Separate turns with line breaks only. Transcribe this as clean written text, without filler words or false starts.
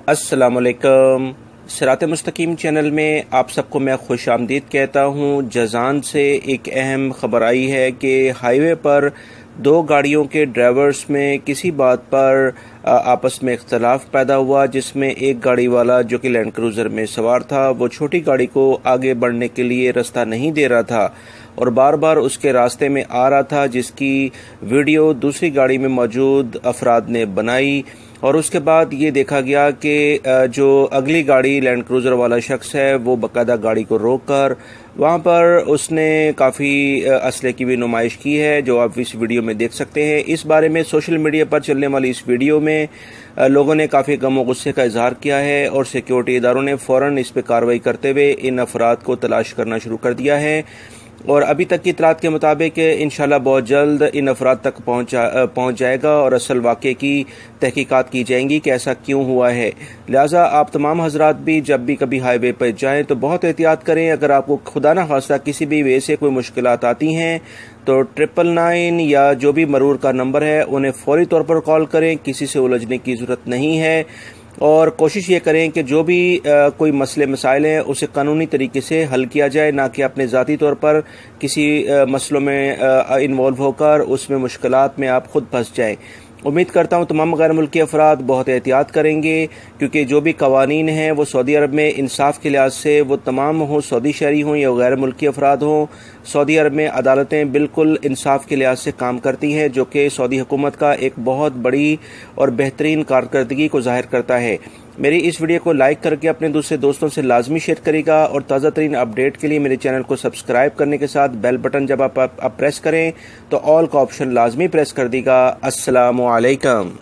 अस्सलाम वालेकुम। सिरात मुस्तकीम चैनल में आप सबको मैं खुश आमदीद कहता हूँ। जज़ान से एक अहम खबर आई है कि हाईवे पर दो गाड़ियों के ड्राइवर्स में किसी बात पर आपस में इख्तलाफ पैदा हुआ, जिसमें एक गाड़ी वाला जो कि लैंड क्रूज़र में सवार था वो छोटी गाड़ी को आगे बढ़ने के लिए रास्ता नहीं दे रहा था और बार बार उसके रास्ते में आ रहा था, जिसकी वीडियो दूसरी गाड़ी में मौजूद अफराद ने बनाई। और उसके बाद ये देखा गया कि जो अगली गाड़ी लैंड क्रूज़र वाला शख्स है वो बाकायदा गाड़ी को रोककर वहाँ पर उसने काफ़ी असले की भी नुमाइश की है, जो आप इस वीडियो में देख सकते हैं। इस बारे में सोशल मीडिया पर चलने वाली इस वीडियो में लोगों ने काफ़ी गम और गुस्से का इजहार किया है और सिक्योरिटी इदारों ने फ़ौरन इस पर कार्रवाई करते हुए इन अफराद को तलाश करना शुरू कर दिया है। और अभी तक की इतलात के मुताबिक इंशाल्लाह बहुत जल्द इन अफराद तक पहुंच जाएगा और असल वाक़े की तहकीकात की जाएंगी कि ऐसा क्यों हुआ है। लिहाजा आप तमाम हजरात भी जब भी कभी हाईवे पर जाएं तो बहुत एहतियात करें। अगर आपको खुदा न खास्ता किसी भी वे से कोई मुश्किलात आती हैं तो 999 या जो भी मरूर का नंबर है उन्हें फौरी तौर पर कॉल करें। किसी से उलझने की ज़रूरत नहीं है और कोशिश ये करें कि जो भी कोई मसले मसाइल हैं उसे कानूनी तरीके से हल किया जाए, ना कि अपने ज़ाती तौर पर किसी मसलों में इन्वॉल्व होकर उसमें मुश्किलात में आप खुद फंस जाएं। उम्मीद करता हूँ तमाम गैर मुल्की अफराद बहुत एहतियात करेंगे, क्योंकि जो भी कवानीन हैं वो सऊदी अरब में इंसाफ के लिहाज से वो तमाम हों, सऊदी शहरी हों या गैर मुल्की अफराद हों, सऊदी अरब में अदालतें बिल्कुल इंसाफ के लिहाज से काम करती हैं, जो कि सऊदी हुकूमत का एक बहुत बड़ी और बेहतरीन कारकर्दगी को जाहिर करता है। मेरी इस वीडियो को लाइक करके अपने दूसरे दोस्तों से लाजमी शेयर करेगा और ताज़ा तरीन अपडेट के लिए मेरे चैनल को सब्सक्राइब करने के साथ बेल बटन जब आप प्रेस करें तो ऑल का ऑप्शन लाजमी प्रेस कर देगा। अस्सलामु अलैकुम।